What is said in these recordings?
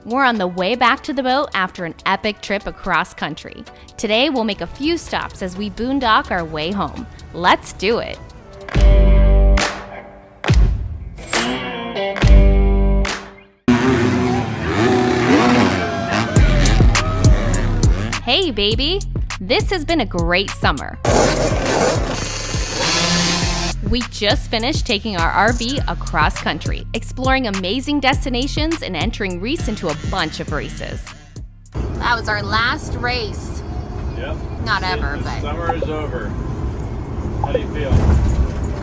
We're on the way back to the boat after an epic trip across country. Today, we'll make a few stops as we boondock our way home. Let's do it. Hey, baby! This has been a great summer. We just finished taking our RV across country, exploring amazing destinations and entering Reese into a bunch of races. That was our last race. Yep. Not ever, but... Summer is over. How do you feel?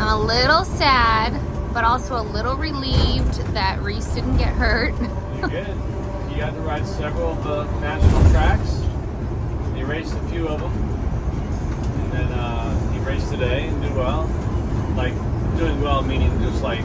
I'm a little sad, but also a little relieved that Reese didn't get hurt. You're good. You got to ride several of the national tracks. He raced a few of them. And then he raced today and did well. Like, doing well meaning just like,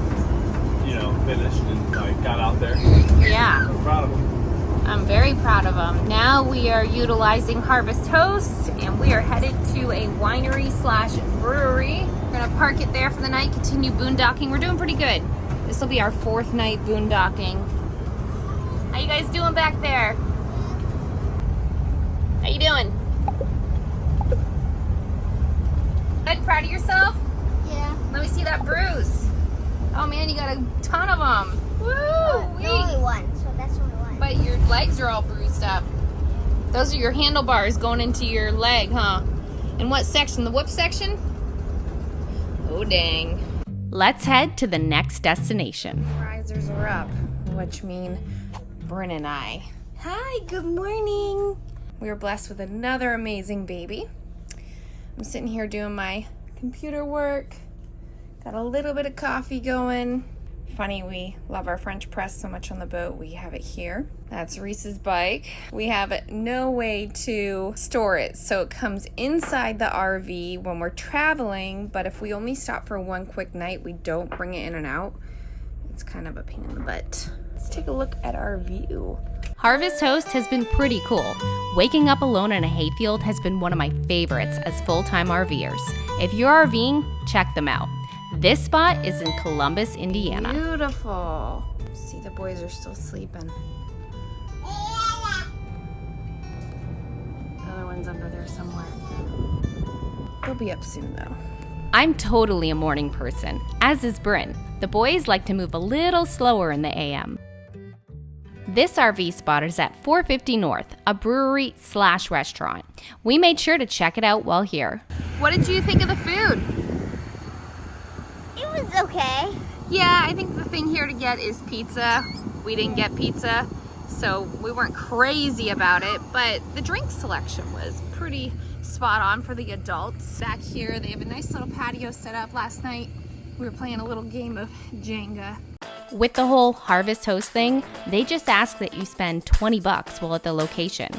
you know, finished and like got out there. Yeah. I'm proud of him. I'm very proud of him. Now we are utilizing Harvest Host and we are headed to a winery/brewery. We're gonna park it there for the night, continue boondocking. We're doing pretty good. This will be our 4th night boondocking. How you guys doing back there? How you doing? Good? Proud of yourself? Yeah. Let me see that bruise. Oh man, you got a ton of them. Woo! Only one, so that's only one. But your legs are all bruised up. Those are your handlebars going into your leg, huh? In what section? The whoop section? Oh dang. Let's head to the next destination. Risers are up, which mean Bryn and I. Hi, good morning. We were blessed with another amazing baby. I'm sitting here doing my computer work. Got a little bit of coffee going. Funny, we love our French press so much on the boat. We have it here. That's Reese's bike. We have no way to store it, so it comes inside the RV when we're traveling, but if we only stop for one quick night, we don't bring it in and out. It's kind of a pain in the butt. Let's take a look at our view. Harvest Host has been pretty cool. Waking up alone in a hayfield has been one of my favorites as full-time RVers. If you're RVing, check them out. This spot is in Columbus, Indiana. Beautiful. See, the boys are still sleeping. The other one's under there somewhere. They'll be up soon though. I'm totally a morning person, as is Bryn. The boys like to move a little slower in the AM. This RV spot is at 450 North, a brewery/restaurant. We made sure to check it out while here. What did you think of the food? It was okay. Yeah, I think the thing here to get is pizza. We didn't get pizza, so we weren't crazy about it, but the drink selection was pretty spot on for the adults. Back here, they have a nice little patio set up. Last night, we were playing a little game of Jenga. With the whole Harvest Host thing, they just ask that you spend $20 while at the location.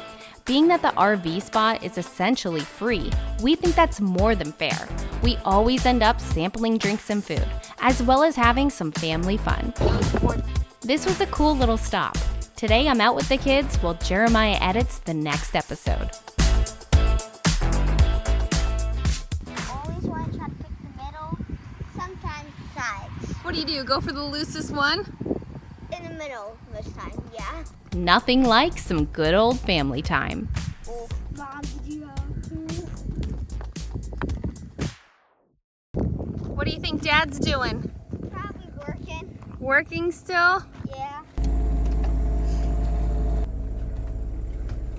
Being that the RV spot is essentially free, we think that's more than fair. We always end up sampling drinks and food, as well as having some family fun. This was a cool little stop. Today I'm out with the kids while Jeremiah edits the next episode. Always want to try to pick the middle, sometimes sides. What do? Go for the loosest one? In the middle this time, yeah. Nothing like some good old family time. Oh, Mom, did you have to? What do you think Dad's doing? Probably working. Working still? Yeah.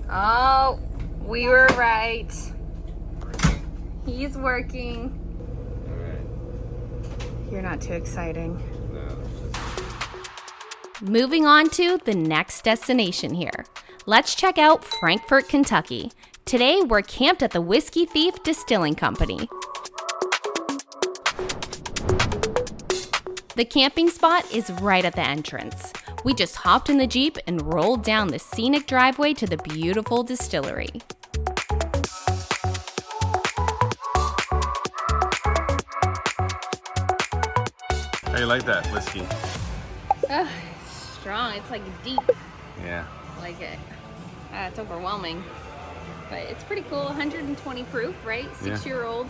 Oh, we were right. He's working. You're not too exciting. Moving on to the next destination here. Let's check out Frankfort, Kentucky. Today, we're camped at the Whiskey Thief Distilling Company. The camping spot is right at the entrance. We just hopped in the Jeep and rolled down the scenic driveway to the beautiful distillery. How you like that whiskey? Oh, strong. It's like deep. Yeah. I like it. It's overwhelming. But it's pretty cool. 120 proof, right? 6-year-old.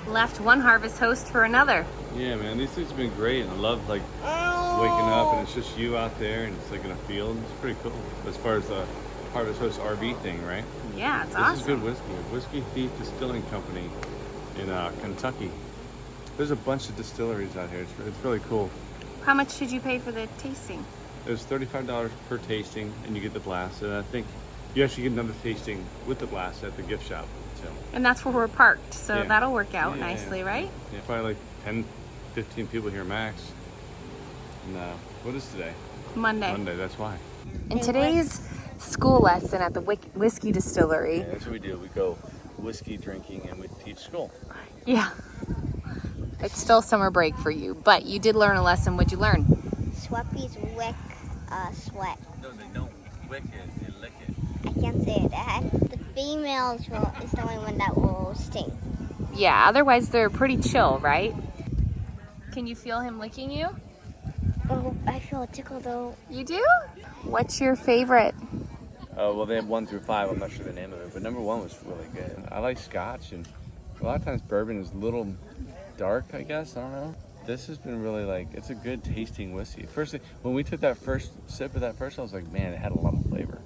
Left one Harvest Host for another. Yeah, man. These things have been great. I love, like, waking up and it's just you out there and it's like in a field. It's pretty cool as far as the Harvest Host RV thing, right? Yeah, it's awesome. This is good whiskey. Whiskey Thief Distilling Company in Kentucky. There's a bunch of distilleries out here. It's really cool. How much did you pay for the tasting? It was $35 per tasting, and you get the blast. And I think you actually get another tasting with the blast at the gift shop. So. And that's where we're parked, so Yeah. that'll work out Yeah, nicely, right? Yeah, probably like 10, 15 people here max. And what is today? Monday. Monday, that's why. In today's school lesson at the Whiskey Distillery. Yeah, that's what we do. We go whiskey drinking and we teach school. Yeah. It's still summer break for you, but you did learn a lesson. What'd you learn? Swappies wick sweat. No, they don't wick it, they lick it. I can't say that. The females is the only one that will sting. Yeah, otherwise they're pretty chill, right? Can you feel him licking you? Oh, I feel a tickle though. You do? What's your favorite? Well, they have 1 through 5. I'm not sure the name of it, but number 1 was really good. I like Scotch, and a lot of times bourbon is a little dark, I guess. I don't know. This has been really it's a good tasting whiskey. First, when we took that first sip of that first, I was like, man, it had a lot of flavor.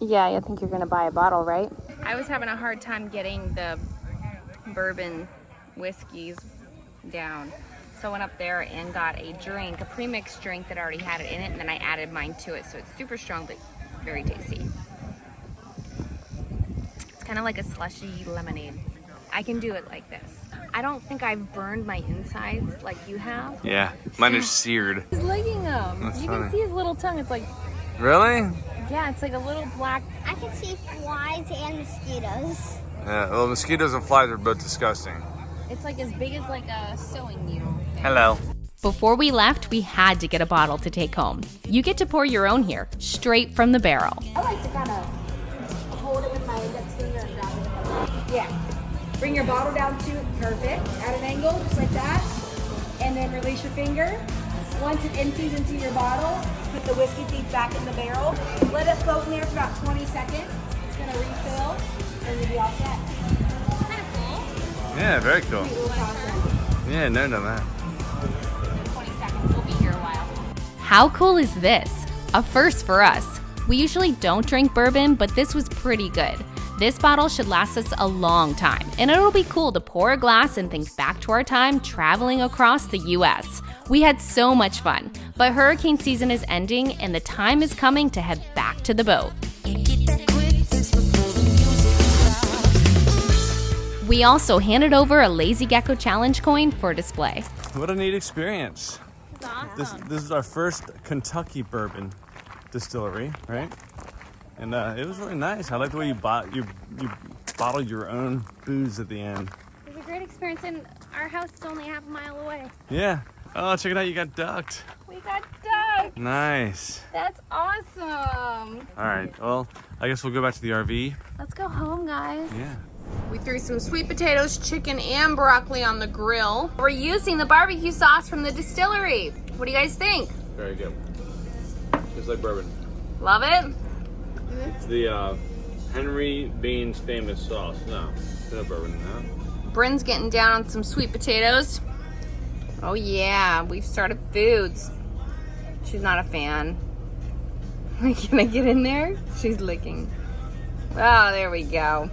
Yeah, I think you're gonna buy a bottle, right? I was having a hard time getting the bourbon whiskeys down. So I went up there and got a drink, a pre-mixed drink that already had it in it, and then I added mine to it. So it's super strong, but very tasty. It's kind of like a slushy lemonade. I can do it like this. I don't think I've burned my insides like you have. Yeah, mine is seared. He's licking them. That's You funny. can see his little tongue. It's like, Really? yeah, it's like a little black. I can see flies and mosquitoes. Yeah, well, mosquitoes and flies are both disgusting. It's like as big as like a sewing needle. Hello. Before we left, we had to get a bottle to take home. You get to pour your own here, straight from the barrel. I like to kind of hold it with my index finger and grab it with my Yeah. Bring your bottle down to perfect at an angle, just like that. And then release your finger. Once it empties into your bottle, put the whiskey thief back in the barrel. Let it float in there for about 20 seconds. It's gonna refill and you'll be all set. Kind of cool. Yeah, very cool. Little process. Yeah, no, that. 20 seconds, we'll be here a while. How cool is this? A first for us. We usually don't drink bourbon, but this was pretty good. This bottle should last us a long time, and it'll be cool to pour a glass and think back to our time traveling across the US. We had so much fun, but hurricane season is ending and the time is coming to head back to the boat. We also handed over a Lazy Gecko Challenge coin for display. What a neat experience. It's awesome. This is our first Kentucky bourbon distillery, right? And it was really nice. I like the way you bottle your own booze at the end. It was a great experience, and our house is only half a mile away. Yeah. Oh, check it out. You got ducked. We got ducked. Nice. That's awesome. All right. Well, I guess we'll go back to the RV. Let's go home, guys. Yeah. We threw some sweet potatoes, chicken, and broccoli on the grill. We're using the barbecue sauce from the distillery. What do you guys think? Very good. Just like bourbon. Love it? It's the Henry Bean's famous sauce. No bourbon. No. Bryn's getting down on some sweet potatoes. Oh yeah, we've started foods. She's not a fan. Can I get in there? She's licking. Oh, there we go.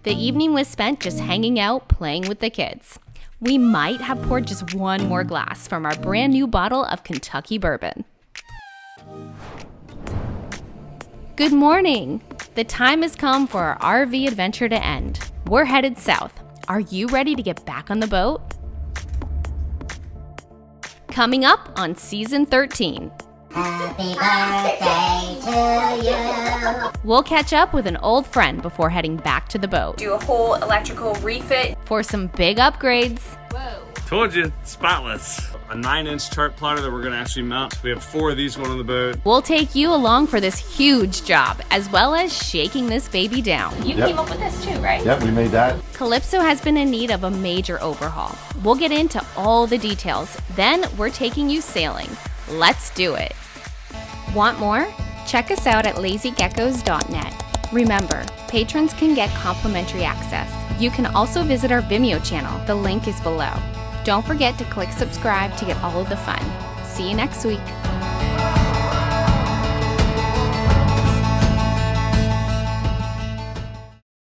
The evening was spent just hanging out, playing with the kids. We might have poured just one more glass from our brand new bottle of Kentucky bourbon. Good morning. The time has come for our RV adventure to end. We're headed south. Are you ready to get back on the boat? Coming up on season 13. Happy birthday to you. We'll catch up with an old friend before heading back to the boat. Do a whole electrical refit for some big upgrades. Whoa. Told you, spotless. A 9-inch chart plotter that we're gonna actually mount. We have 4 of these going on the boat. We'll take you along for this huge job, as well as shaking this baby down. You came up with this too, right? Yep, we made that. Calypso has been in need of a major overhaul. We'll get into all the details. Then we're taking you sailing. Let's do it. Want more? Check us out at lazygeckos.net. Remember, patrons can get complimentary access. You can also visit our Vimeo channel. The link is below. Don't forget to click subscribe to get all of the fun. See you next week.